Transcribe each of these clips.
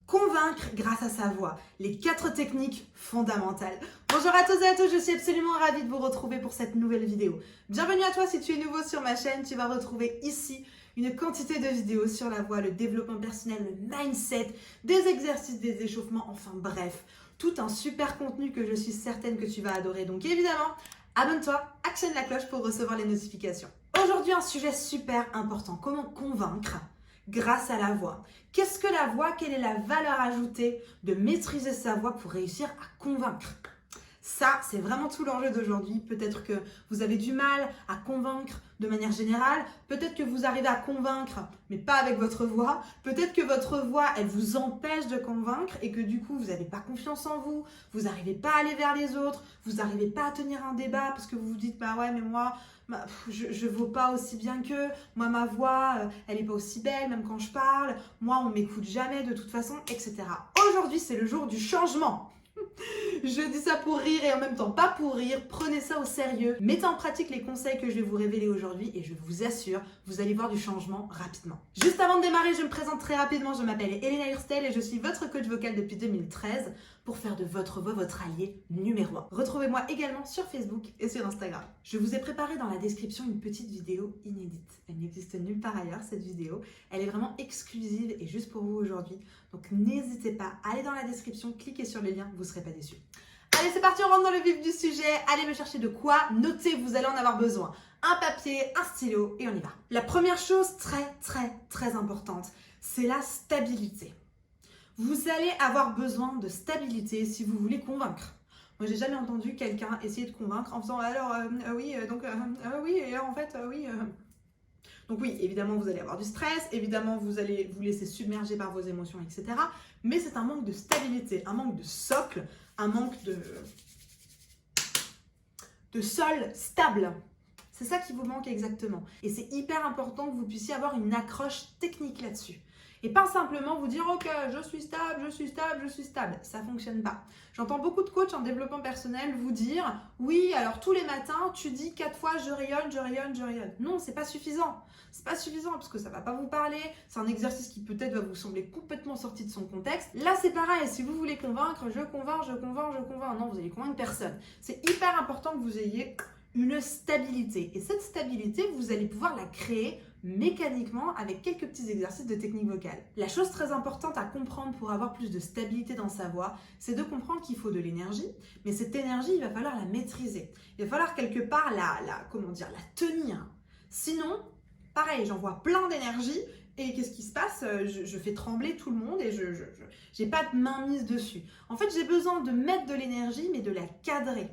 Convaincre grâce à sa voix, les 4 techniques fondamentales. Bonjour à tous et à tous, je suis absolument ravie de vous retrouver pour cette nouvelle vidéo. Bienvenue à toi si tu es nouveau sur ma chaîne, tu vas retrouver ici une quantité de vidéos sur la voix, le développement personnel, le mindset, des exercices, des échauffements, enfin bref, tout un super contenu que je suis certaine que tu vas adorer. Donc évidemment, abonne-toi, actionne la cloche pour recevoir les notifications. Aujourd'hui, un sujet super important, comment convaincre grâce à la voix. Qu'est-ce que la voix? Quelle est la valeur ajoutée de maîtriser sa voix pour réussir à convaincre? Ça, c'est vraiment tout l'enjeu d'aujourd'hui. Peut-être que vous avez du mal à convaincre de manière générale. Peut-être que vous arrivez à convaincre, mais pas avec votre voix. Peut-être que votre voix, elle vous empêche de convaincre et que du coup, vous n'avez pas confiance en vous. Vous n'arrivez pas à aller vers les autres. Vous n'arrivez pas à tenir un débat parce que vous vous dites, bah ouais, mais moi, je ne vaux pas aussi bien qu'eux. Moi, ma voix, elle n'est pas aussi belle, même quand je parle. Moi, on ne m'écoute jamais de toute façon, etc. Aujourd'hui, c'est le jour du changement. Je dis ça pour rire et en même temps pas pour rire, prenez ça au sérieux. Mettez en pratique les conseils que je vais vous révéler aujourd'hui et je vous assure, vous allez voir du changement rapidement. Juste avant de démarrer, je me présente très rapidement, je m'appelle Elena Hurstel et je suis votre coach vocal depuis 2013 pour faire de votre voix votre allié numéro 1. Retrouvez-moi également sur Facebook et sur Instagram. Je vous ai préparé dans la description une petite vidéo inédite. Elle n'existe nulle part ailleurs cette vidéo. Elle est vraiment exclusive et juste pour vous aujourd'hui. Donc n'hésitez pas, allez dans la description, cliquez sur le lien, vous ne serez pas déçus. Allez, c'est parti, on rentre dans le vif du sujet. Allez me chercher de quoi noter, vous allez en avoir besoin. Un papier, un stylo et on y va. La première chose très importante, c'est la stabilité. Vous allez avoir besoin de stabilité si vous voulez convaincre. Moi, j'ai jamais entendu quelqu'un essayer de convaincre en faisant alors oui, donc oui, et en fait oui. Donc oui, évidemment, vous allez avoir du stress, évidemment, vous allez vous laisser submerger par vos émotions, etc. Mais c'est un manque de stabilité, un manque de socle, un manque de sol stable. C'est ça qui vous manque exactement. Et c'est hyper important que vous puissiez avoir une accroche technique là-dessus. Et pas simplement vous dire « Ok, je suis stable, je suis stable, je suis stable ». Ça ne fonctionne pas. J'entends beaucoup de coachs en développement personnel vous dire « Oui, alors tous les matins, tu dis 4 fois « je rayonne, je rayonne, je rayonne ». Non, c'est pas suffisant. C'est pas suffisant parce que ça va pas vous parler. C'est un exercice qui peut-être va vous sembler complètement sorti de son contexte. Là, c'est pareil. Si vous voulez convaincre, je convainc, je convainc, je convainc. Non, vous allez convaincre personne. C'est hyper important que vous ayez une stabilité. Et cette stabilité, vous allez pouvoir la créer mécaniquement avec quelques petits exercices de technique vocale. La chose très importante à comprendre pour avoir plus de stabilité dans sa voix, c'est de comprendre qu'il faut de l'énergie, mais cette énergie, il va falloir la maîtriser. Il va falloir quelque part la tenir. Sinon, pareil, j'envoie plein d'énergie et qu'est-ce qui se passe? Je fais trembler tout le monde et je n'ai pas de main mise dessus. En fait, j'ai besoin de mettre de l'énergie, mais de la cadrer,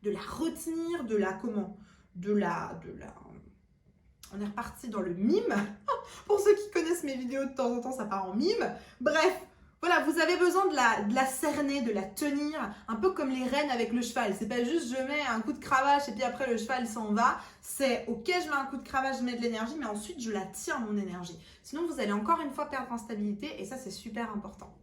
de la retenir, on est reparti dans le mime. Pour ceux qui connaissent mes vidéos de temps en temps, ça part en mime. Bref, voilà, vous avez besoin de la cerner, de la tenir, un peu comme les rennes avec le cheval. C'est pas juste je mets un coup de cravache et puis après le cheval s'en va. C'est ok, je mets un coup de cravache, je mets de l'énergie, mais ensuite je la tiens mon énergie. Sinon, vous allez encore une fois perdre en stabilité et ça, c'est super important.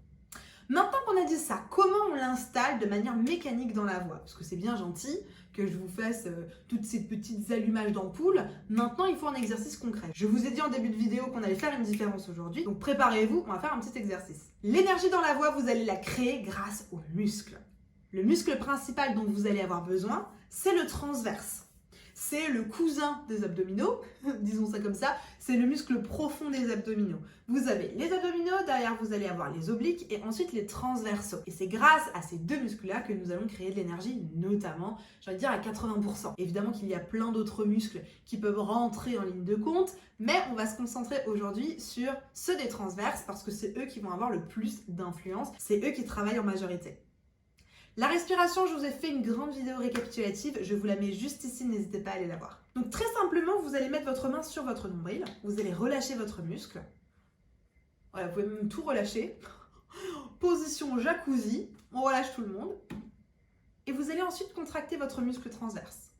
Maintenant qu'on a dit ça, comment on l'installe de manière mécanique dans la voix? Parce que c'est bien gentil que je vous fasse toutes ces petites allumages d'ampoule. Maintenant, il faut un exercice concret. Je vous ai dit en début de vidéo qu'on allait faire une différence aujourd'hui. Donc préparez-vous, on va faire un petit exercice. L'énergie dans la voix, vous allez la créer grâce aux muscles. Le muscle principal dont vous allez avoir besoin, c'est le transverse. C'est le cousin des abdominaux, disons ça comme ça, c'est le muscle profond des abdominaux. Vous avez les abdominaux, derrière vous allez avoir les obliques et ensuite les transversaux. Et c'est grâce à ces deux muscles-là que nous allons créer de l'énergie, notamment, j'ai envie de dire à 80%. Évidemment qu'il y a plein d'autres muscles qui peuvent rentrer en ligne de compte, mais on va se concentrer aujourd'hui sur ceux des transverses parce que c'est eux qui vont avoir le plus d'influence, c'est eux qui travaillent en majorité. La respiration, je vous ai fait une grande vidéo récapitulative, je vous la mets juste ici, n'hésitez pas à aller la voir. Donc très simplement, vous allez mettre votre main sur votre nombril, vous allez relâcher votre muscle. Voilà, vous pouvez même tout relâcher. Position jacuzzi, on relâche tout le monde. Et vous allez ensuite contracter votre muscle transverse.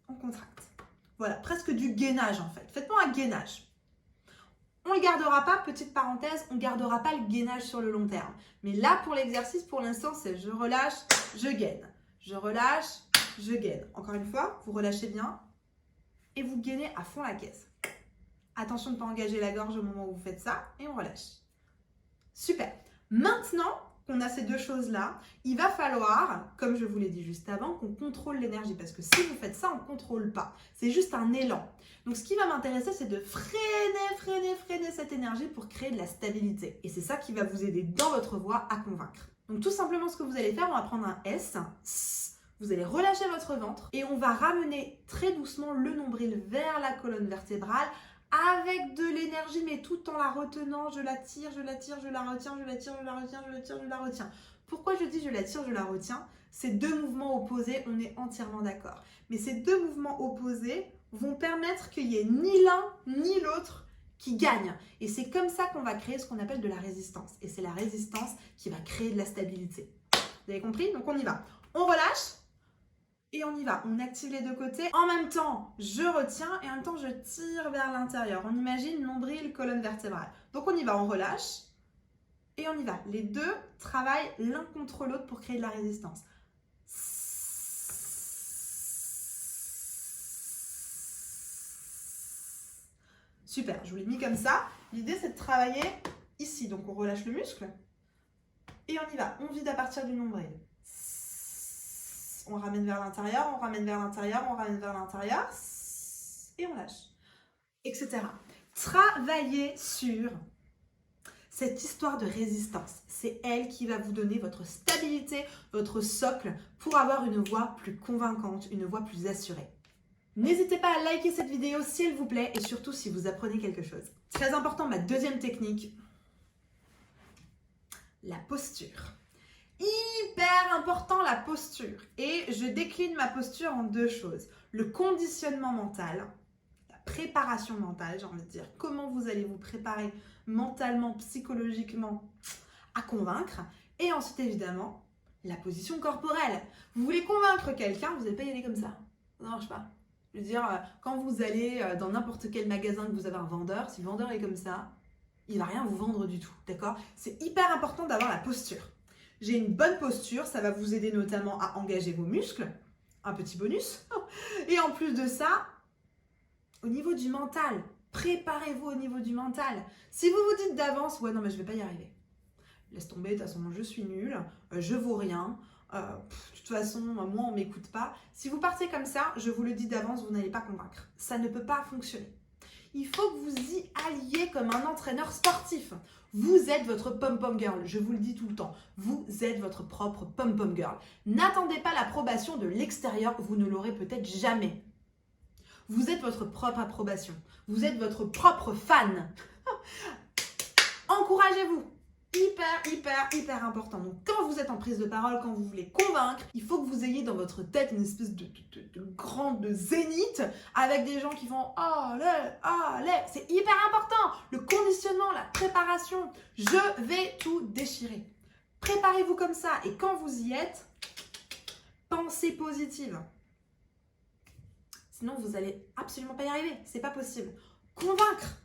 On contracte. Voilà, presque du gainage en fait. Faites-moi un gainage. On ne le gardera pas, petite parenthèse, on ne gardera pas le gainage sur le long terme. Mais là, pour l'exercice, pour l'instant, c'est je relâche, je gaine. Je relâche, je gaine. Encore une fois, vous relâchez bien et vous gainez à fond la caisse. Attention de ne pas engager la gorge au moment où vous faites ça et on relâche. Super. Maintenant qu'on a ces deux choses-là, il va falloir, comme je vous l'ai dit juste avant, qu'on contrôle l'énergie. Parce que si vous faites ça, on ne contrôle pas. C'est juste un élan. Donc, ce qui va m'intéresser, c'est de freiner cette énergie pour créer de la stabilité. Et c'est ça qui va vous aider dans votre voie à convaincre. Donc, tout simplement, ce que vous allez faire, on va prendre un S. Vous allez relâcher votre ventre et on va ramener très doucement le nombril vers la colonne vertébrale avec de l'énergie, mais tout en la retenant. Je la tire, je la tire, je la retiens, je la tire, je la retiens, je la tire, je la retiens. Pourquoi je dis je la tire, je la retiens? Ces deux mouvements opposés, on est entièrement d'accord. Mais ces deux mouvements opposés vont permettre qu'il n'y ait ni l'un ni l'autre qui gagne. Et c'est comme ça qu'on va créer ce qu'on appelle de la résistance. Et c'est la résistance qui va créer de la stabilité. Vous avez compris? Donc on y va. On relâche. Et on y va, on active les deux côtés. En même temps, je retiens et en même temps, je tire vers l'intérieur. On imagine nombril, colonne vertébrale. Donc on y va, on relâche et on y va. Les deux travaillent l'un contre l'autre pour créer de la résistance. Super, je vous l'ai mis comme ça. L'idée, c'est de travailler ici. Donc on relâche le muscle et on y va. On vide à partir du nombril. On ramène vers l'intérieur, on ramène vers l'intérieur, on ramène vers l'intérieur et on lâche, etc. Travaillez sur cette histoire de résistance. C'est elle qui va vous donner votre stabilité, votre socle pour avoir une voix plus convaincante, une voix plus assurée. N'hésitez pas à liker cette vidéo si elle vous plaît et surtout si vous apprenez quelque chose. Très important, ma deuxième technique, la posture. Hyper important la posture. Et je décline ma posture en deux choses. Le conditionnement mental, la préparation mentale, j'ai envie de dire. Comment vous allez vous préparer mentalement, psychologiquement à convaincre. Et ensuite, évidemment, la position corporelle. Vous voulez convaincre quelqu'un, vous n'allez pas y aller comme ça. Ça ne marche pas. Je veux dire, quand vous allez dans n'importe quel magasin que vous avez un vendeur, si le vendeur est comme ça, il ne va rien vous vendre du tout. D'accord? C'est hyper important d'avoir la posture. J'ai une bonne posture, ça va vous aider notamment à engager vos muscles, un petit bonus. Et en plus de ça, au niveau du mental, préparez-vous au niveau du mental. Si vous vous dites d'avance, ouais non mais je vais pas y arriver, laisse tomber, de toute façon je suis nulle, je vaux rien, de toute façon moi on m'écoute pas. Si vous partez comme ça, je vous le dis d'avance, vous n'allez pas convaincre. Ça ne peut pas fonctionner. Il faut que vous y alliez comme un entraîneur sportif. Vous êtes votre pom-pom girl, je vous le dis tout le temps. Vous êtes votre propre pom-pom girl. N'attendez pas l'approbation de l'extérieur, vous ne l'aurez peut-être jamais. Vous êtes votre propre approbation. Vous êtes votre propre fan. Encouragez-vous. Hyper important. Donc quand vous êtes en prise de parole, quand vous voulez convaincre, il faut que vous ayez dans votre tête une espèce de grande zénith avec des gens qui vont « allez ». C'est hyper important. Le conditionnement, la préparation. Je vais tout déchirer. Préparez-vous comme ça et quand vous y êtes, pensez positive. Sinon, vous n'allez absolument pas y arriver. C'est pas possible. Convaincre.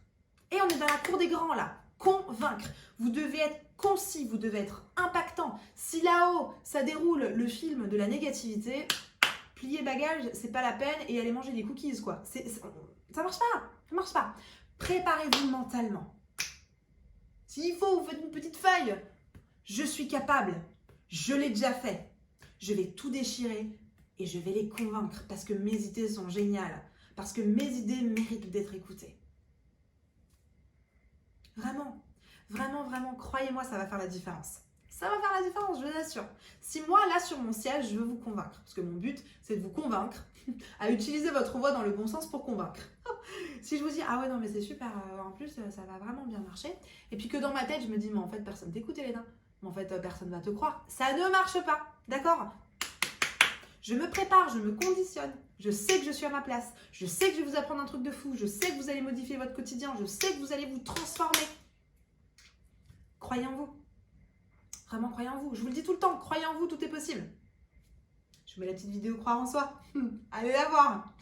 Et on est dans la cour des grands là. Convaincre. Vous devez être concis, vous devez être impactant. Si là-haut, ça déroule le film de la négativité, pliez bagage, c'est pas la peine et allez manger des cookies, quoi. Ça marche pas, ça marche pas. Préparez-vous mentalement. S'il faut, vous faites une petite feuille. Je suis capable, je l'ai déjà fait. Je vais tout déchirer et je vais les convaincre parce que mes idées sont géniales, parce que mes idées méritent d'être écoutées. Vraiment, croyez-moi, ça va faire la différence. Ça va faire la différence, je vous assure. Si moi, là, sur mon siège, je veux vous convaincre, parce que mon but, c'est de vous convaincre à utiliser votre voix dans le bon sens pour convaincre. Si je vous dis, ah ouais, non, mais c'est super, en plus, ça va vraiment bien marcher, et puis que dans ma tête, je me dis, mais en fait, personne t'écoute, Elena. Mais en fait, personne va te croire. Ça ne marche pas, d'accord? Je me prépare, je me conditionne. Je sais que je suis à ma place. Je sais que je vais vous apprendre un truc de fou. Je sais que vous allez modifier votre quotidien. Je sais que vous allez vous transformer. Croyez en vous. Vraiment, croyez en vous. Je vous le dis tout le temps. Croyez en vous, tout est possible. Je vous mets la petite vidéo croire en soi. Allez la voir.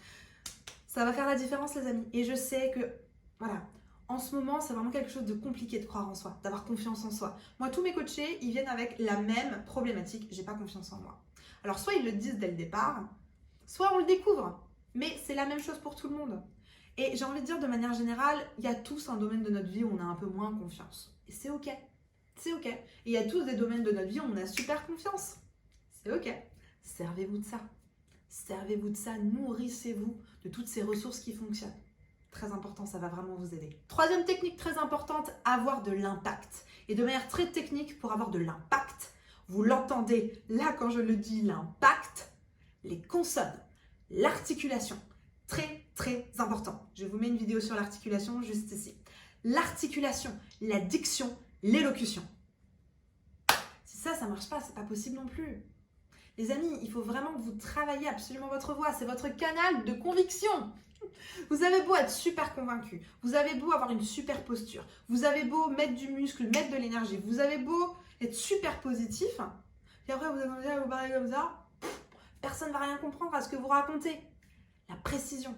Ça va faire la différence, les amis. Et je sais que, voilà, en ce moment, c'est vraiment quelque chose de compliqué de croire en soi, d'avoir confiance en soi. Moi, tous mes coachés, ils viennent avec la même problématique. J'ai pas confiance en moi. Alors, soit ils le disent dès le départ, soit on le découvre. Mais c'est la même chose pour tout le monde. Et j'ai envie de dire, de manière générale, il y a tous un domaine de notre vie où on a un peu moins confiance. Et c'est OK. C'est ok. Et il y a tous des domaines de notre vie où on a super confiance. C'est ok. Servez-vous de ça. Servez-vous de ça, nourrissez-vous de toutes ces ressources qui fonctionnent. Très important, ça va vraiment vous aider. Troisième technique très importante, avoir de l'impact. Et de manière très technique, pour avoir de l'impact, vous l'entendez là quand je le dis, l'impact, les consonnes, l'articulation. Très, très important. Je vous mets une vidéo sur l'articulation juste ici. L'articulation, la diction, l'élocution. Si ça ne marche pas, c'est pas possible non plus. Les amis, il faut vraiment que vous travaillez absolument votre voix. C'est votre canal de conviction. Vous avez beau être super convaincu, vous avez beau avoir une super posture, vous avez beau mettre du muscle, mettre de l'énergie, vous avez beau être super positif, et après vous allez vous parler comme ça, personne ne va rien comprendre à ce que vous racontez. La précision,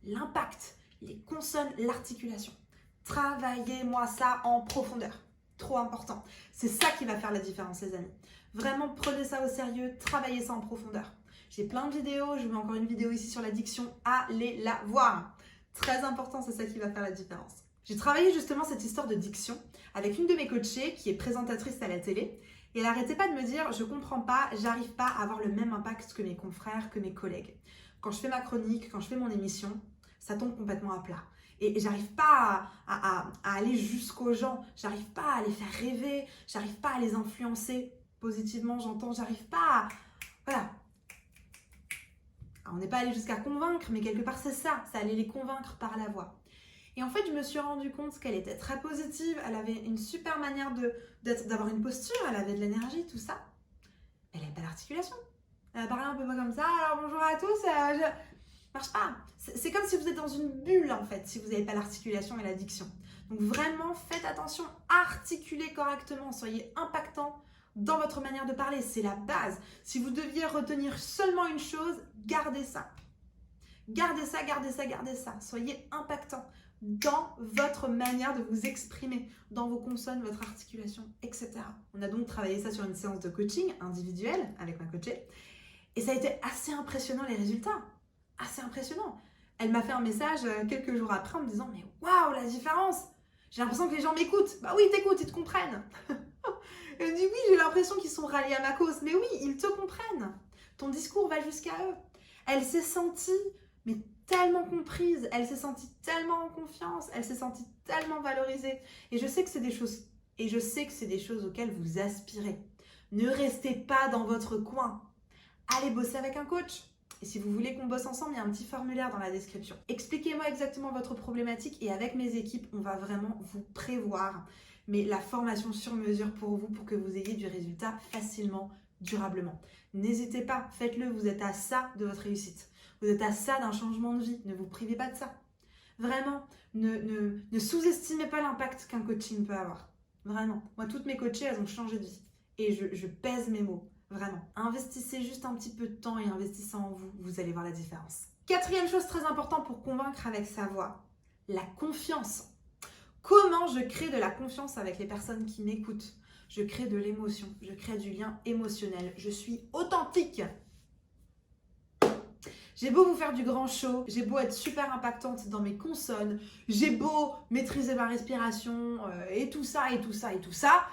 l'impact, les consonnes, l'articulation. Travaillez-moi ça en profondeur. Trop important. C'est ça qui va faire la différence, les amis. Vraiment, prenez ça au sérieux, travaillez ça en profondeur. J'ai plein de vidéos, je vous mets encore une vidéo ici sur la diction, allez la voir. Très important, c'est ça qui va faire la différence. J'ai travaillé justement cette histoire de diction avec une de mes coachées qui est présentatrice à la télé et elle n'arrêtait pas de me dire, je comprends pas, j'arrive pas à avoir le même impact que mes confrères, que mes collègues. Quand je fais ma chronique, quand je fais mon émission, ça tombe complètement à plat. Et j'arrive pas à aller jusqu'aux gens, j'arrive pas à les faire rêver, j'arrive pas à les influencer positivement, j'entends, j'arrive pas à... Voilà. Alors, on n'est pas allé jusqu'à convaincre, mais quelque part c'est ça, ça allait les convaincre par la voix. Et en fait, je me suis rendu compte qu'elle était très positive, elle avait une super manière d'avoir une posture, elle avait de l'énergie, tout ça. Elle n'avait pas d'articulation. Elle parlait un peu comme ça, alors bonjour à tous, marche pas. C'est comme si vous êtes dans une bulle en fait, si vous n'avez pas l'articulation et la diction. Donc vraiment, faites attention, articulez correctement, soyez impactant dans votre manière de parler, c'est la base. Si vous deviez retenir seulement une chose, gardez ça. Gardez ça, gardez ça, gardez ça. Soyez impactant dans votre manière de vous exprimer, dans vos consonnes, votre articulation, etc. On a donc travaillé ça sur une séance de coaching individuelle avec ma coachée. Et ça a été assez impressionnant les résultats. Assez impressionnant. Elle m'a fait un message quelques jours après en me disant « Mais waouh, la différence! J'ai l'impression que les gens m'écoutent. » Bah oui, ils t'écoutent, ils te comprennent. Elle me dit « Oui, j'ai l'impression qu'ils sont ralliés à ma cause. » Mais oui, ils te comprennent. Ton discours va jusqu'à eux. Elle s'est sentie mais tellement comprise. Elle s'est sentie tellement en confiance. Elle s'est sentie tellement valorisée. Et je sais que c'est des choses auxquelles vous aspirez. Ne restez pas dans votre coin. Allez bosser avec un coach. Et si vous voulez qu'on bosse ensemble, il y a un petit formulaire dans la description. Expliquez-moi exactement votre problématique et avec mes équipes, on va vraiment vous prévoir. Mais la formation sur mesure pour vous, pour que vous ayez du résultat facilement, durablement. N'hésitez pas, faites-le, vous êtes à ça de votre réussite. Vous êtes à ça d'un changement de vie, ne vous privez pas de ça. Vraiment, ne sous-estimez pas l'impact qu'un coaching peut avoir. Vraiment. Moi, toutes mes coachées, elles ont changé de vie. Et je pèse mes mots. Vraiment. Investissez juste un petit peu de temps et investissez en vous, vous allez voir la différence. Quatrième chose très importante pour convaincre avec sa voix, la confiance. Comment je crée de la confiance avec les personnes qui m'écoutent? Je crée de l'émotion, je crée du lien émotionnel, je suis authentique. J'ai beau vous faire du grand show, j'ai beau être super impactante dans mes consonnes, j'ai beau maîtriser ma respiration et tout ça, et tout ça, et tout ça.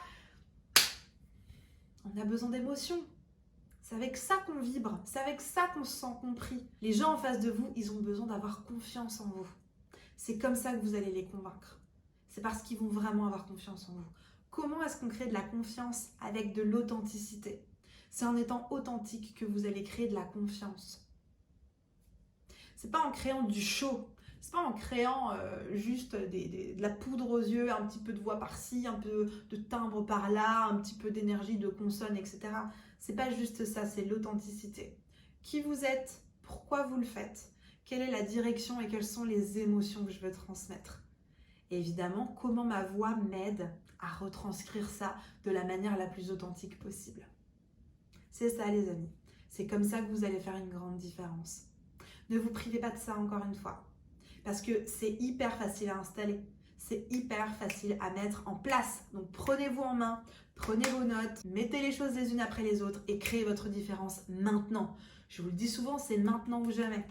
On a besoin d'émotion. C'est avec ça qu'on vibre, c'est avec ça qu'on se sent compris. Les gens en face de vous, ils ont besoin d'avoir confiance en vous. C'est comme ça que vous allez les convaincre. C'est parce qu'ils vont vraiment avoir confiance en vous. Comment est-ce qu'on crée de la confiance avec de l'authenticité? C'est en étant authentique que vous allez créer de la confiance. C'est pas en créant du show. C'est pas en créant juste de la poudre aux yeux, un petit peu de voix par-ci, un peu de timbre par-là, un petit peu d'énergie, de consonne, etc. C'est pas juste ça, c'est l'authenticité. Qui vous êtes? Pourquoi vous le faites? Quelle est la direction et quelles sont les émotions que je veux transmettre? Et évidemment, comment ma voix m'aide à retranscrire ça de la manière la plus authentique possible. C'est ça les amis. C'est comme ça que vous allez faire une grande différence. Ne vous privez pas de ça encore une fois. Parce que c'est hyper facile à installer. C'est hyper facile à mettre en place. Donc prenez-vous en main, prenez vos notes, mettez les choses les unes après les autres et créez votre différence maintenant. Je vous le dis souvent, c'est maintenant ou jamais.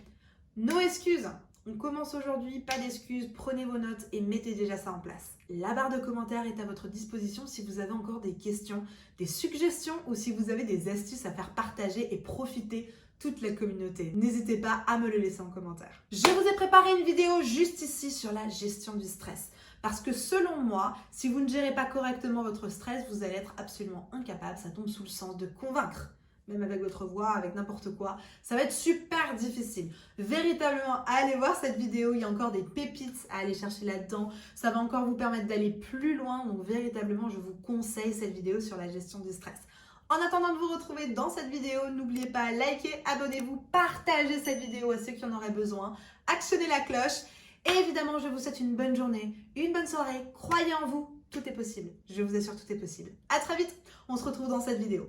No excuses. On commence aujourd'hui, pas d'excuses, prenez vos notes et mettez déjà ça en place. La barre de commentaires est à votre disposition si vous avez encore des questions, des suggestions ou si vous avez des astuces à faire partager et profiter toute la communauté. N'hésitez pas à me le laisser en commentaire. Je vous ai préparé une vidéo juste ici sur la gestion du stress. Parce que selon moi, si vous ne gérez pas correctement votre stress, vous allez être absolument incapable, ça tombe sous le sens, de convaincre. Même avec votre voix, avec n'importe quoi, ça va être super difficile. Véritablement, allez voir cette vidéo, il y a encore des pépites à aller chercher là-dedans. Ça va encore vous permettre d'aller plus loin, donc véritablement, je vous conseille cette vidéo sur la gestion du stress. En attendant de vous retrouver dans cette vidéo, n'oubliez pas, likez, abonnez-vous, partagez cette vidéo à ceux qui en auraient besoin, actionnez la cloche. Et évidemment, je vous souhaite une bonne journée, une bonne soirée, croyez en vous, tout est possible. Je vous assure, tout est possible. À très vite, on se retrouve dans cette vidéo.